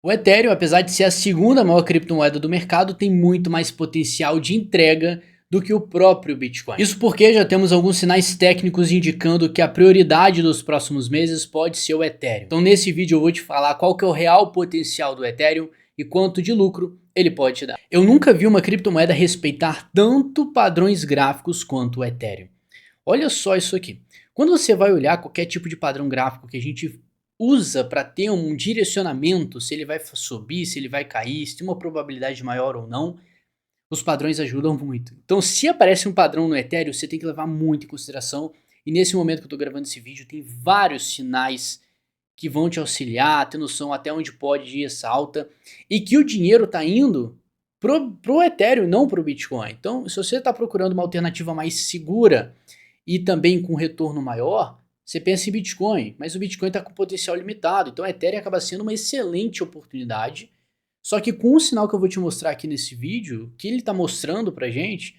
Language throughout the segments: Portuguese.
O Ethereum, apesar de ser a segunda maior criptomoeda do mercado, tem muito mais potencial de entrega do que o próprio Bitcoin. Isso porque já temos alguns sinais técnicos indicando que a prioridade dos próximos meses pode ser o Ethereum. Então nesse vídeo eu vou te falar qual que é o real potencial do Ethereum e quanto de lucro ele pode te dar. Eu nunca vi uma criptomoeda respeitar tanto padrões gráficos quanto o Ethereum. Olha só isso aqui. Quando você vai olhar qualquer tipo de padrão gráfico que a gente usa para ter um direcionamento, se ele vai subir, se ele vai cair, se tem uma probabilidade maior ou não, os padrões ajudam muito. Então, se aparece um padrão no Ethereum, você tem que levar muito em consideração. E nesse momento que eu estou gravando esse vídeo, tem vários sinais que vão te auxiliar, ter noção até onde pode ir essa alta, e que o dinheiro está indo pro Ethereum, não pro Bitcoin. Então, se você está procurando uma alternativa mais segura e também com retorno maior, você pensa em Bitcoin, mas o Bitcoin está com potencial limitado, então o Ethereum acaba sendo uma excelente oportunidade. Só que com o sinal que eu vou te mostrar aqui nesse vídeo, que ele está mostrando pra gente,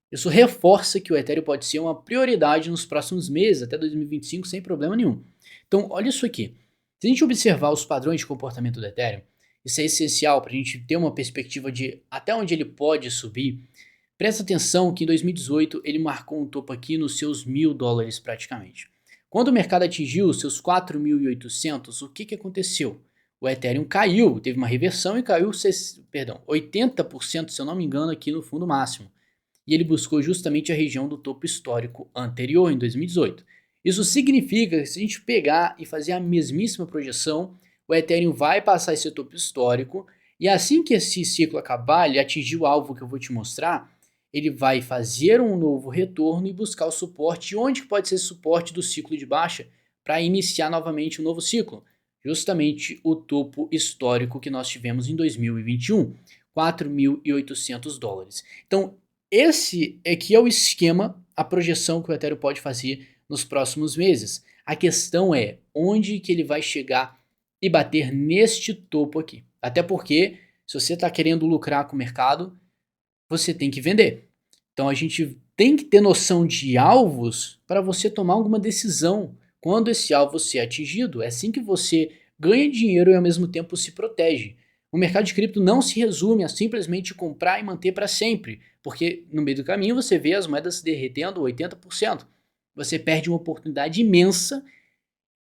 isso reforça que o Ethereum pode ser uma prioridade nos próximos meses, até 2025, sem problema nenhum. Então, olha isso aqui. Se a gente observar os padrões de comportamento do Ethereum, isso é essencial para a gente ter uma perspectiva de até onde ele pode subir. Presta atenção que em 2018 ele marcou um topo aqui nos seus $1.000 praticamente. Quando o mercado atingiu os seus 4.800, o que aconteceu? O Ethereum caiu, teve uma reversão e caiu 80%, se eu não me engano, aqui no fundo máximo. E ele buscou justamente a região do topo histórico anterior, em 2018. Isso significa que se a gente pegar e fazer a mesmíssima projeção, o Ethereum vai passar esse topo histórico e assim que esse ciclo acabar, ele atingir o alvo que eu vou te mostrar, ele vai fazer um novo retorno e buscar o suporte. Onde pode ser esse suporte do ciclo de baixa para iniciar novamente um novo ciclo? Justamente o topo histórico que nós tivemos em 2021, $4.800. Então, esse aqui é o esquema, a projeção que o Ethereum pode fazer nos próximos meses. A questão é onde que ele vai chegar e bater neste topo aqui. Até porque, se você está querendo lucrar com o mercado, você tem que vender. Então a gente tem que ter noção de alvos para você tomar alguma decisão quando esse alvo ser atingido. É assim que você ganha dinheiro e ao mesmo tempo se protege. O mercado de cripto não se resume a simplesmente comprar e manter para sempre, porque no meio do caminho você vê as moedas se derretendo 80%. Você perde uma oportunidade imensa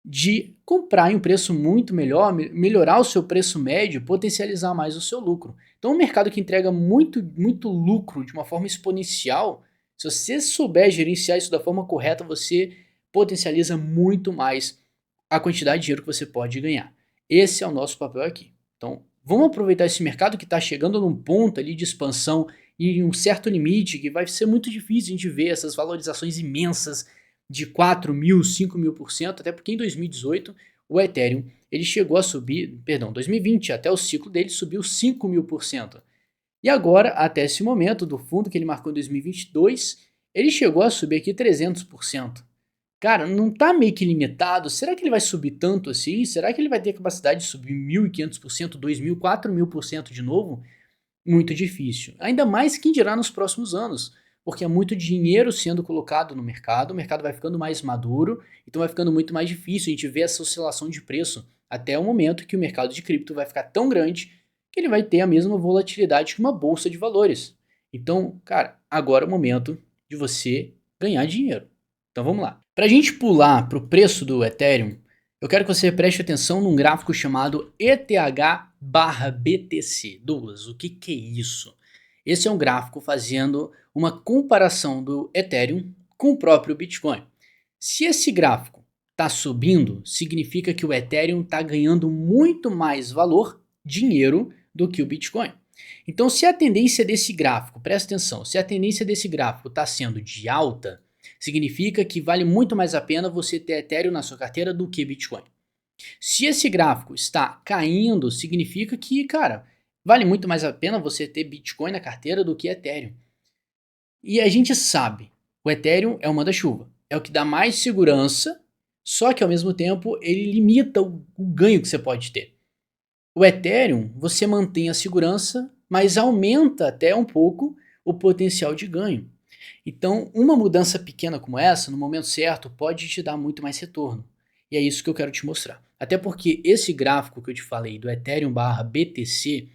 de comprar em um preço muito melhor, melhorar o seu preço médio, potencializar mais o seu lucro. Então, um mercado que entrega muito lucro de uma forma exponencial, se você souber gerenciar isso da forma correta, você potencializa muito mais a quantidade de dinheiro que você pode ganhar. Esse é o nosso papel aqui. Então, vamos aproveitar esse mercado que está chegando num ponto ali de expansão e um certo limite que vai ser muito difícil a gente ver essas valorizações imensas de 4.000, 5.000%, até porque em 2018 o Ethereum ele chegou a subir, 2020 até o ciclo dele subiu 5.000%. E agora, até esse momento, do fundo que ele marcou em 2022, ele chegou a subir aqui 300%. Cara, não tá meio que limitado? Será que ele vai subir tanto assim? Será que ele vai ter capacidade de subir 1.500%, 2.000, 4.000% de novo? Muito difícil. Ainda mais quem dirá nos próximos anos, porque é muito dinheiro sendo colocado no mercado, o mercado vai ficando mais maduro, então vai ficando muito mais difícil a gente ver essa oscilação de preço até o momento que o mercado de cripto vai ficar tão grande que ele vai ter a mesma volatilidade que uma bolsa de valores. Então, cara, agora é o momento de você ganhar dinheiro. Então vamos lá. Para a gente pular para o preço do Ethereum, eu quero que você preste atenção num gráfico chamado ETH/BTC. Douglas, o que é isso? Esse é um gráfico fazendo uma comparação do Ethereum com o próprio Bitcoin. Se esse gráfico está subindo, significa que o Ethereum está ganhando muito mais valor, dinheiro, do que o Bitcoin. Então, se a tendência desse gráfico, presta atenção, se a tendência desse gráfico está sendo de alta, significa que vale muito mais a pena você ter Ethereum na sua carteira do que Bitcoin. Se esse gráfico está caindo, significa que, cara, vale muito mais a pena você ter Bitcoin na carteira do que Ethereum. E a gente sabe, o Ethereum é o manda-chuva, é o que dá mais segurança, só que ao mesmo tempo ele limita o ganho que você pode ter. O Ethereum, você mantém a segurança, mas aumenta até um pouco o potencial de ganho. Então, uma mudança pequena como essa, no momento certo, pode te dar muito mais retorno. E é isso que eu quero te mostrar. Até porque esse gráfico que eu te falei do Ethereum barra BTC,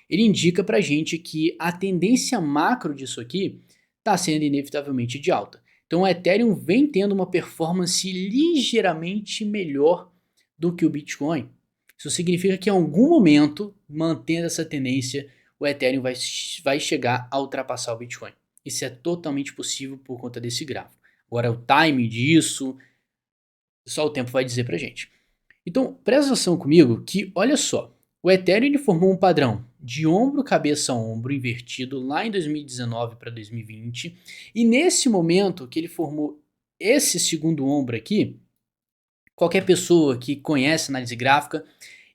ele indica pra gente que a tendência macro disso aqui está sendo inevitavelmente de alta. Então o Ethereum vem tendo uma performance ligeiramente melhor do que o Bitcoin. Isso significa que em algum momento, mantendo essa tendência, o Ethereum vai chegar a ultrapassar o Bitcoin. Isso é totalmente possível por conta desse gráfico. Agora o time disso, só o tempo vai dizer pra gente. Então, presta atenção comigo que, olha só, o Ethereum ele formou um padrão de ombro, cabeça, ombro invertido lá em 2019 para 2020. E nesse momento que ele formou esse segundo ombro aqui, qualquer pessoa que conhece análise gráfica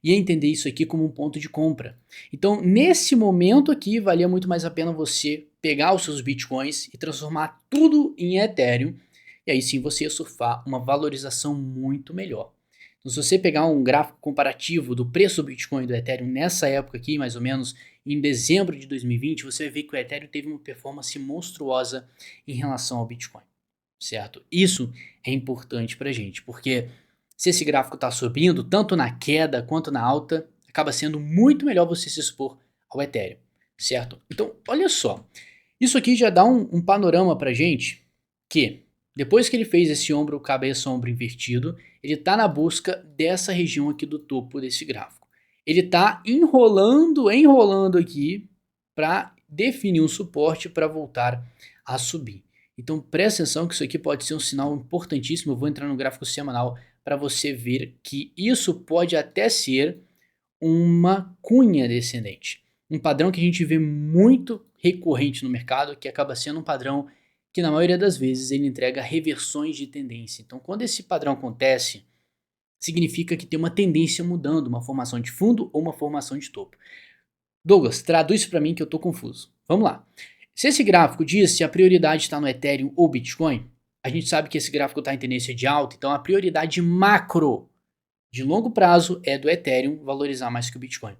ia entender isso aqui como um ponto de compra. Então, nesse momento aqui, valia muito mais a pena você pegar os seus bitcoins e transformar tudo em Ethereum. E aí sim você ia surfar uma valorização muito melhor. Então, se você pegar um gráfico comparativo do preço do Bitcoin e do Ethereum nessa época aqui, mais ou menos em dezembro de 2020, você vai ver que o Ethereum teve uma performance monstruosa em relação ao Bitcoin, certo? Isso é importante pra gente, porque se esse gráfico está subindo, tanto na queda quanto na alta, acaba sendo muito melhor você se expor ao Ethereum, certo? Então, olha só, isso aqui já dá um panorama pra gente que depois que ele fez esse ombro, cabeça, ombro invertido, ele está na busca dessa região aqui do topo desse gráfico. Ele está enrolando aqui para definir um suporte para voltar a subir. Então presta atenção que isso aqui pode ser um sinal importantíssimo. Eu vou entrar no gráfico semanal para você ver que isso pode até ser uma cunha descendente. Um padrão que a gente vê muito recorrente no mercado, que acaba sendo um padrão que na maioria das vezes ele entrega reversões de tendência. Então quando esse padrão acontece, significa que tem uma tendência mudando, uma formação de fundo ou uma formação de topo. Douglas, traduz para mim que eu estou confuso. Vamos lá. Se esse gráfico diz se a prioridade está no Ethereum ou Bitcoin, a gente sabe que esse gráfico está em tendência de alta, então a prioridade macro de longo prazo é do Ethereum valorizar mais que o Bitcoin.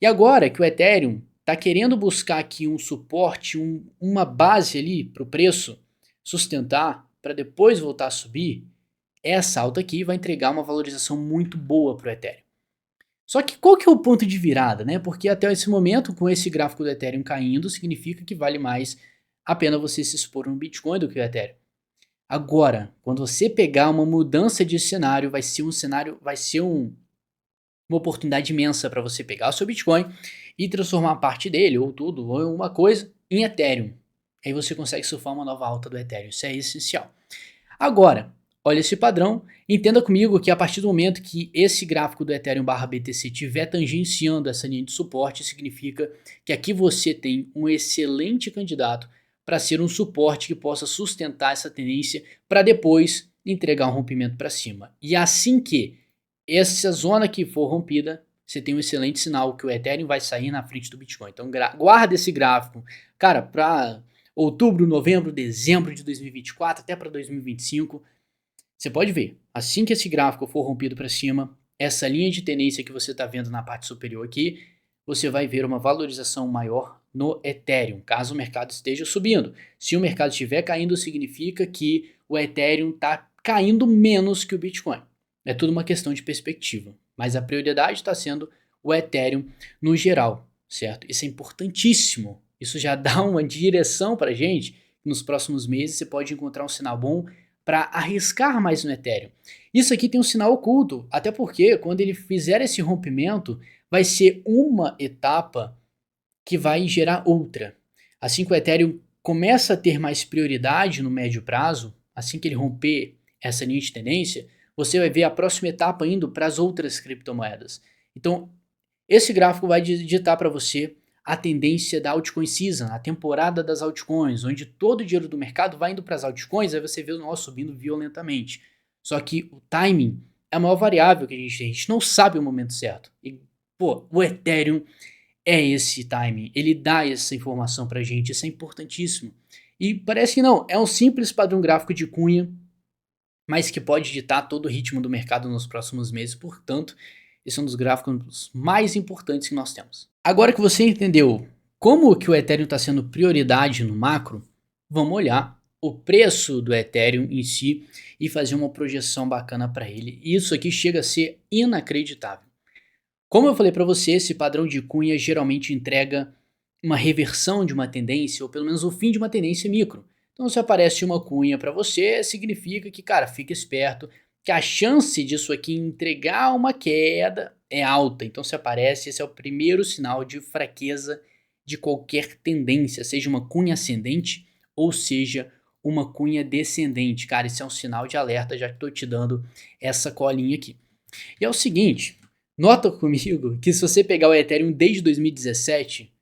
E agora que o Ethereum está querendo buscar aqui um suporte, uma base ali para o preço sustentar, para depois voltar a subir, essa alta aqui vai entregar uma valorização muito boa para o Ethereum. Só que qual que é o ponto de virada, né? Porque até esse momento, com esse gráfico do Ethereum caindo, significa que vale mais a pena você se expor no Bitcoin do que o Ethereum. Agora, quando você pegar uma mudança de cenário, uma oportunidade imensa para você pegar o seu Bitcoin e transformar parte dele, ou tudo, ou uma coisa, em Ethereum. Aí você consegue surfar uma nova alta do Ethereum. Isso é essencial. Agora, olha esse padrão, entenda comigo que a partir do momento que esse gráfico do Ethereum barra BTC estiver tangenciando essa linha de suporte, significa que aqui você tem um excelente candidato para ser um suporte que possa sustentar essa tendência para depois entregar um rompimento para cima. E assim que essa zona que for rompida, você tem um excelente sinal que o Ethereum vai sair na frente do Bitcoin. Então guarda esse gráfico, cara, para outubro, novembro, dezembro de 2024 até para 2025. Você pode ver, assim que esse gráfico for rompido para cima, essa linha de tendência que você está vendo na parte superior aqui, você vai ver uma valorização maior no Ethereum, caso o mercado esteja subindo. Se o mercado estiver caindo, significa que o Ethereum está caindo menos que o Bitcoin. É tudo uma questão de perspectiva, mas a prioridade está sendo o Ethereum no geral, certo? Isso é importantíssimo. Isso já dá uma direção para a gente. Nos próximos meses você pode encontrar um sinal bom para arriscar mais no Ethereum. Isso aqui tem um sinal oculto, até porque quando ele fizer esse rompimento, vai ser uma etapa que vai gerar outra. Assim que o Ethereum começa a ter mais prioridade no médio prazo, assim que ele romper essa linha de tendência, você vai ver a próxima etapa indo para as outras criptomoedas. Então, esse gráfico vai digitar para você a tendência da altcoin season, a temporada das altcoins, onde todo o dinheiro do mercado vai indo para as altcoins, aí você vê o nosso subindo violentamente. Só que o timing é a maior variável que a gente não sabe o momento certo. E, pô, o Ethereum é esse timing, ele dá essa informação pra gente, isso é importantíssimo. E parece que não, é um simples padrão gráfico de cunha, mas que pode ditar todo o ritmo do mercado nos próximos meses, portanto, esse é um dos gráficos mais importantes que nós temos. Agora que você entendeu como que o Ethereum está sendo prioridade no macro, vamos olhar o preço do Ethereum em si e fazer uma projeção bacana para ele. Isso aqui chega a ser inacreditável. Como eu falei para você, esse padrão de cunha geralmente entrega uma reversão de uma tendência, ou pelo menos o fim de uma tendência micro. Então, se aparece uma cunha para você, significa que, cara, fica esperto, que a chance disso aqui entregar uma queda é alta. Então, se aparece, esse é o primeiro sinal de fraqueza de qualquer tendência, seja uma cunha ascendente ou seja uma cunha descendente. Cara, isso é um sinal de alerta, já que estou te dando essa colinha aqui. E é o seguinte, nota comigo que se você pegar o Ethereum desde 2017,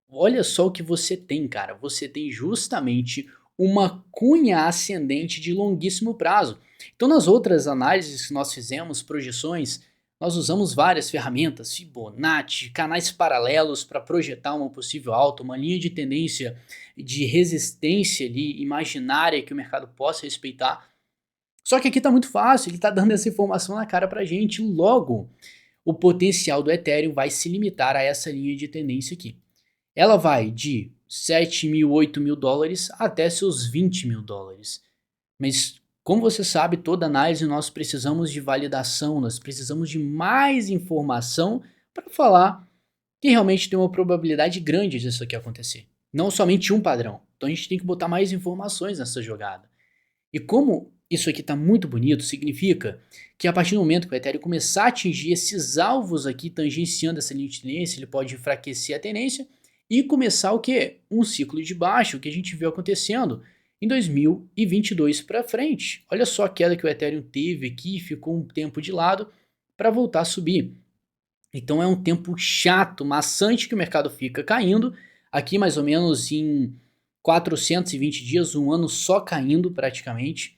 olha só o que você tem, cara. Você tem justamente uma cunha ascendente de longuíssimo prazo. Então, nas outras análises que nós fizemos, projeções, nós usamos várias ferramentas, Fibonacci, canais paralelos para projetar uma possível alta, uma linha de tendência de resistência ali, imaginária que o mercado possa respeitar. Só que aqui está muito fácil, ele está dando essa informação na cara para a gente. Logo, o potencial do Ethereum vai se limitar a essa linha de tendência aqui. Ela vai de 7 mil, 8 mil dólares até seus 20 mil dólares. Mas, como você sabe, toda análise nós precisamos de validação, nós precisamos de mais informação para falar que realmente tem uma probabilidade grande disso aqui acontecer. Não somente um padrão. Então a gente tem que botar mais informações nessa jogada. E como isso aqui está muito bonito, significa que a partir do momento que o Ethereum começar a atingir esses alvos aqui, tangenciando essa linha de tendência, ele pode enfraquecer a tendência e começar o quê? Um ciclo de baixo, que a gente viu acontecendo em 2022 para frente. Olha só a queda que o Ethereum teve aqui, ficou um tempo de lado para voltar a subir. Então é um tempo chato, maçante que o mercado fica caindo, aqui mais ou menos em 420 dias, um ano só caindo praticamente.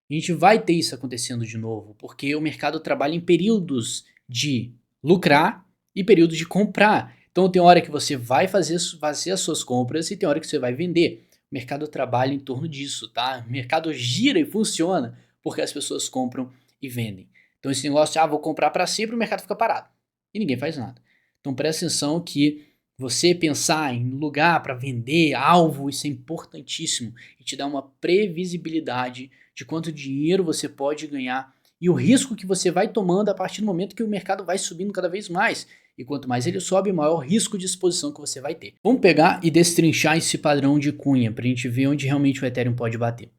A gente vai ter isso acontecendo de novo, porque o mercado trabalha em períodos de lucrar e períodos de comprar. Então tem hora que você vai fazer as suas compras e tem hora que você vai vender. O mercado trabalha em torno disso, tá? O mercado gira e funciona porque as pessoas compram e vendem. Então esse negócio de, vou comprar para sempre, o mercado fica parado e ninguém faz nada. Então presta atenção que você pensar em lugar para vender, alvo, isso é importantíssimo e te dá uma previsibilidade de quanto dinheiro você pode ganhar e o risco que você vai tomando a partir do momento que o mercado vai subindo cada vez mais. E quanto mais ele sobe, maior o risco de exposição que você vai ter. Vamos pegar e destrinchar esse padrão de cunha para a gente ver onde realmente o Ethereum pode bater.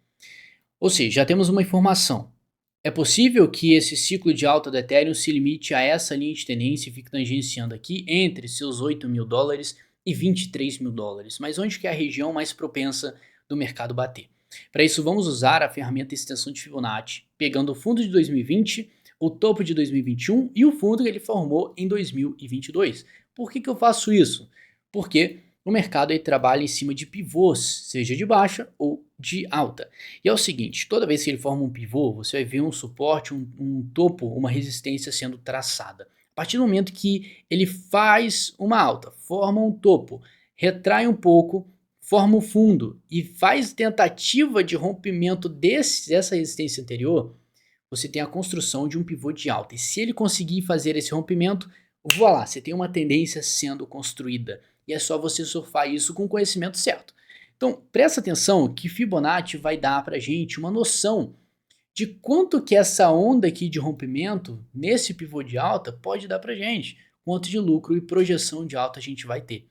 Ou seja, já temos uma informação. É possível que esse ciclo de alta do Ethereum se limite a essa linha de tendência e fique tangenciando aqui entre seus 8 mil dólares e 23 mil dólares. Mas onde que é a região mais propensa do mercado bater? Para isso, vamos usar a ferramenta extensão de Fibonacci, pegando o fundo de 2020, o topo de 2021 e o fundo que ele formou em 2022. Por que eu faço isso? Porque o mercado aí trabalha em cima de pivôs, seja de baixa ou de alta. E é o seguinte, toda vez que ele forma um pivô, você vai ver um suporte, um topo, uma resistência sendo traçada. A partir do momento que ele faz uma alta, forma um topo, retrai um pouco, forma um fundo e faz tentativa de rompimento dessa resistência anterior, você tem a construção de um pivô de alta. E se ele conseguir fazer esse rompimento, voilà, você tem uma tendência sendo construída. E é só você surfar isso com o conhecimento certo. Então, presta atenção que Fibonacci vai dar para a gente uma noção de quanto que essa onda aqui de rompimento, nesse pivô de alta, pode dar para a gente. Quanto de lucro e projeção de alta a gente vai ter.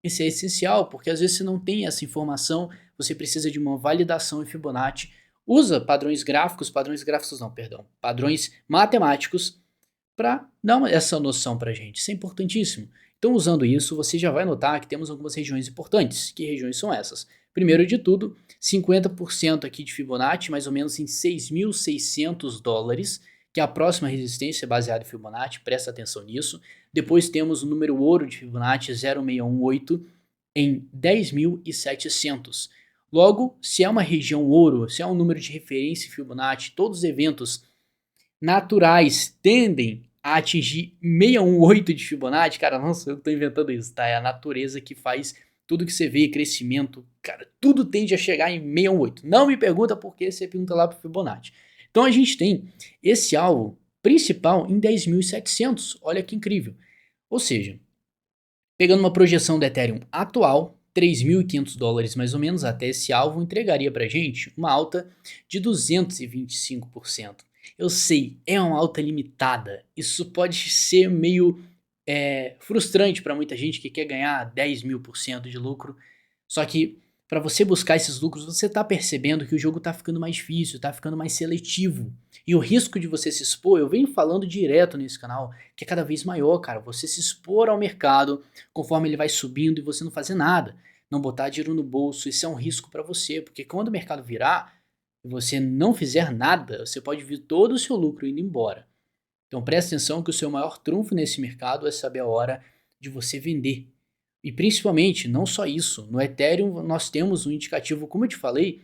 Isso é essencial, porque às vezes você não tem essa informação, você precisa de uma validação em Fibonacci. Usa padrões matemáticos para dar essa noção para a gente. Isso é importantíssimo. Então, usando isso, você já vai notar que temos algumas regiões importantes. Que regiões são essas? Primeiro de tudo, 50% aqui de Fibonacci, mais ou menos em 6.600 dólares, que é a próxima resistência baseada em Fibonacci, presta atenção nisso. Depois temos o número ouro de Fibonacci 0,618 em 10.700. Logo, se é uma região ouro, se é um número de referência em Fibonacci, todos os eventos naturais tendem a atingir 618 de Fibonacci, cara, não sou eu que tô inventando isso, tá? É a natureza que faz tudo que você vê, crescimento, cara, tudo tende a chegar em 618. Não me pergunta por que, você pergunta lá pro Fibonacci. Então a gente tem esse alvo principal em 10.700, olha que incrível. Ou seja, pegando uma projeção do Ethereum atual, $3.500 mais ou menos até esse alvo entregaria pra gente uma alta de 225%. Eu sei, é uma alta limitada. Isso pode ser meio frustrante para muita gente que quer ganhar 10.000% de lucro. Só que para você buscar esses lucros, você tá percebendo que o jogo tá ficando mais difícil, tá ficando mais seletivo. E o risco de você se expor, eu venho falando direto nesse canal, que é cada vez maior, cara. Você se expor ao mercado conforme ele vai subindo e você não fazer nada. Não botar dinheiro no bolso, isso é um risco para você, porque quando o mercado virar e você não fizer nada, você pode ver todo o seu lucro indo embora. Então presta atenção que o seu maior trunfo nesse mercado é saber a hora de você vender. E principalmente, não só isso, no Ethereum nós temos um indicativo, como eu te falei,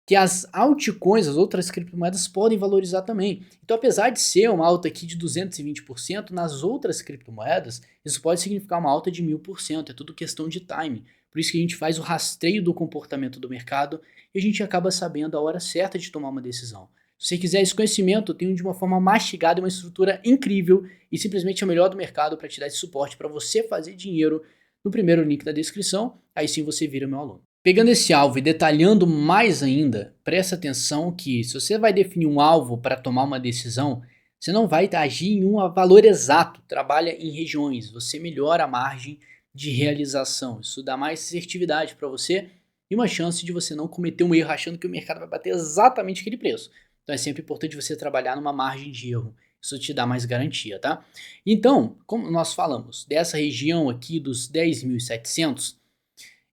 que as altcoins, as outras criptomoedas podem valorizar também. Então apesar de ser uma alta aqui de 220%, nas outras criptomoedas isso pode significar uma alta de 1000%, é tudo questão de time. Por isso que a gente faz o rastreio do comportamento do mercado e a gente acaba sabendo a hora certa de tomar uma decisão. Se você quiser esse conhecimento, eu tenho de uma forma mastigada uma estrutura incrível e simplesmente a melhor do mercado para te dar esse suporte para você fazer dinheiro no primeiro link da descrição, aí sim você vira meu aluno. Pegando esse alvo e detalhando mais ainda, presta atenção que se você vai definir um alvo para tomar uma decisão, você não vai agir em um valor exato, trabalha em regiões, você melhora a margem de realização, isso dá mais assertividade para você e uma chance de você não cometer um erro achando que o mercado vai bater exatamente aquele preço. Então é sempre importante você trabalhar numa margem de erro. Isso te dá mais garantia, tá? Então, como nós falamos, dessa região aqui dos 10.700,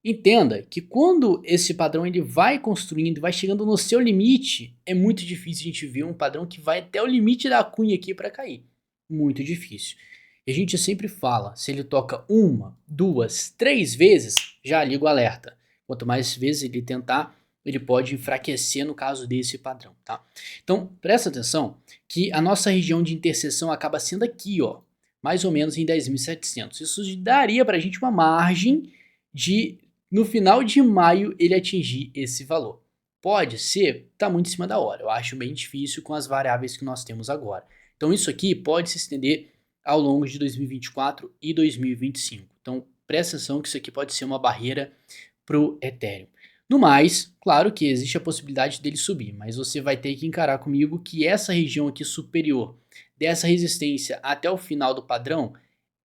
entenda que quando esse padrão ele vai construindo, vai chegando no seu limite, é muito difícil a gente ver um padrão que vai até o limite da cunha aqui para cair. Muito difícil. E a gente sempre fala, se ele toca uma, duas, três vezes, já liga o alerta. Quanto mais vezes ele tentar, ele pode enfraquecer no caso desse padrão, tá? Então, presta atenção que a nossa região de interseção acaba sendo aqui, ó, mais ou menos em 10.700. Isso daria para a gente uma margem de, no final de maio, ele atingir esse valor. Pode ser, tá muito em cima da hora. Eu acho bem difícil com as variáveis que nós temos agora. Então, isso aqui pode se estender ao longo de 2024 e 2025. Então, presta atenção que isso aqui pode ser uma barreira para o Ethereum. No mais, claro que existe a possibilidade dele subir, mas você vai ter que encarar comigo que essa região aqui superior dessa resistência até o final do padrão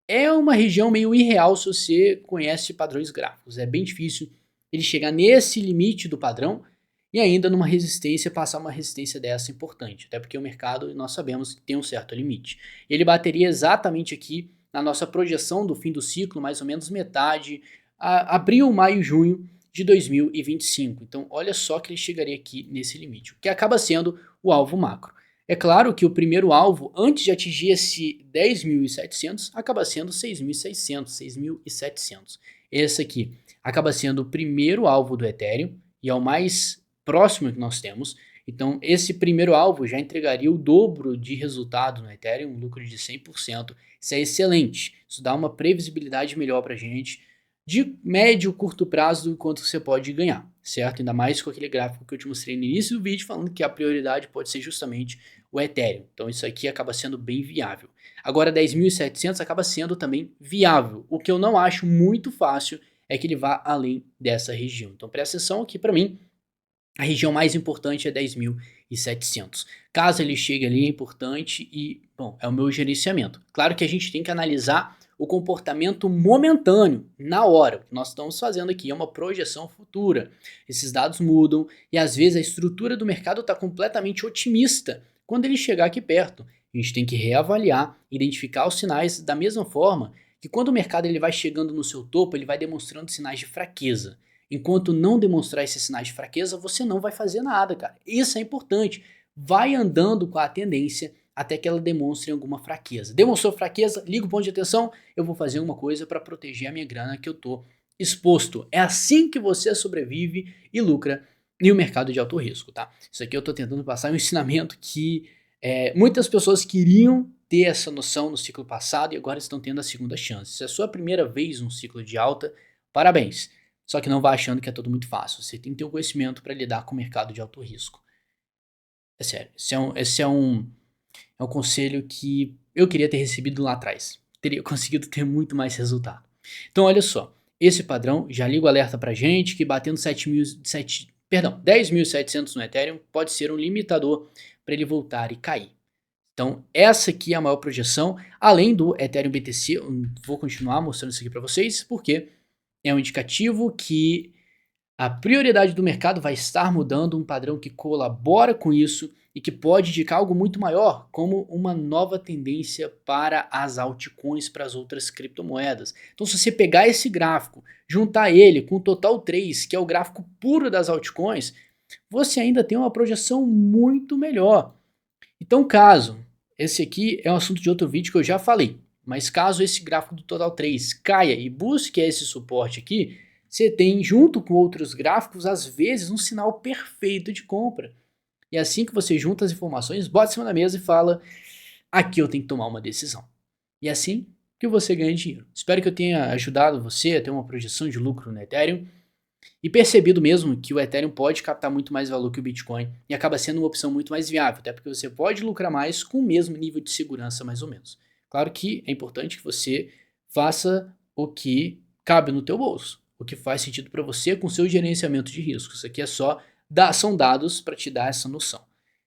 é uma região meio irreal se você conhece padrões gráficos. É bem difícil ele chegar nesse limite do padrão e ainda numa resistência passar uma resistência dessa importante, até porque o mercado nós sabemos que tem um certo limite. Ele bateria exatamente aqui na nossa projeção do fim do ciclo, mais ou menos metade, abril, maio, junho de 2025. Então, olha só que ele chegaria aqui nesse limite, o que acaba sendo o alvo macro. É claro que o primeiro alvo, antes de atingir esse 10.700, acaba sendo 6.600, 6.700. Esse aqui acaba sendo o primeiro alvo do Ethereum e é o mais próximo que nós temos. Então, esse primeiro alvo já entregaria o dobro de resultado no Ethereum, um lucro de 100%. Isso é excelente. Isso dá uma previsibilidade melhor para a gente de médio e curto prazo do quanto você pode ganhar, certo? Ainda mais com aquele gráfico que eu te mostrei no início do vídeo falando que a prioridade pode ser justamente o Ethereum. Então isso aqui acaba sendo bem viável. Agora 10.700 acaba sendo também viável. O que eu não acho muito fácil é que ele vá além dessa região. Então presta atenção aqui para mim. A região mais importante é 10.700. Caso ele chegue ali é importante e, bom, é o meu gerenciamento. Claro que a gente tem que analisar o comportamento momentâneo, na hora. O que nós estamos fazendo aqui é uma projeção futura. Esses dados mudam e às vezes a estrutura do mercado está completamente otimista quando ele chegar aqui perto. A gente tem que reavaliar, identificar os sinais da mesma forma que quando o mercado ele vai chegando no seu topo, ele vai demonstrando sinais de fraqueza. Enquanto não demonstrar esses sinais de fraqueza, você não vai fazer nada, cara. Isso é importante. Vai andando com a tendência até que ela demonstre alguma fraqueza. Demonstrou fraqueza, liga o ponto de atenção, eu vou fazer uma coisa para proteger a minha grana que eu tô exposto. É assim que você sobrevive e lucra em um mercado de alto risco, tá? Isso aqui eu tô tentando passar um ensinamento que muitas pessoas queriam ter essa noção no ciclo passado e agora estão tendo a segunda chance. Se é a sua primeira vez num ciclo de alta, parabéns. Só que não vá achando que é tudo muito fácil. Você tem que ter o conhecimento para lidar com o mercado de alto risco. É sério, esse é um conselho que eu queria ter recebido lá atrás. Teria conseguido ter muito mais resultado. Então, olha só. esse padrão, já liga o alerta pra gente que batendo 10.700 no Ethereum pode ser um limitador para ele voltar e cair. Então, essa aqui é a maior projeção, além do Ethereum BTC. Eu vou continuar mostrando isso aqui para vocês, porque é um indicativo que a prioridade do mercado vai estar mudando, um padrão que colabora com isso e que pode indicar algo muito maior, como uma nova tendência para as altcoins, para as outras criptomoedas. Então, se você pegar esse gráfico, juntar ele com o Total 3, que é o gráfico puro das altcoins, você ainda tem uma projeção muito melhor. Então, caso, esse aqui é um assunto de outro vídeo que eu já falei, mas caso esse gráfico do Total 3 caia e busque esse suporte aqui, você tem, junto com outros gráficos, às vezes um sinal perfeito de compra. E assim que você junta as informações, bota em cima da mesa e fala, aqui eu tenho que tomar uma decisão. E assim que você ganha dinheiro. Espero que eu tenha ajudado você a ter uma projeção de lucro no Ethereum e percebido mesmo que o Ethereum pode captar muito mais valor que o Bitcoin e acaba sendo uma opção muito mais viável, até porque você pode lucrar mais com o mesmo nível de segurança mais ou menos. Claro que é importante que você faça o que cabe no teu bolso, o que faz sentido para você com o seu gerenciamento de riscos. Isso aqui é só são dados para te dar essa noção.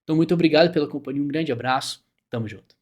Então muito obrigado pela companhia, um grande abraço, tamo junto.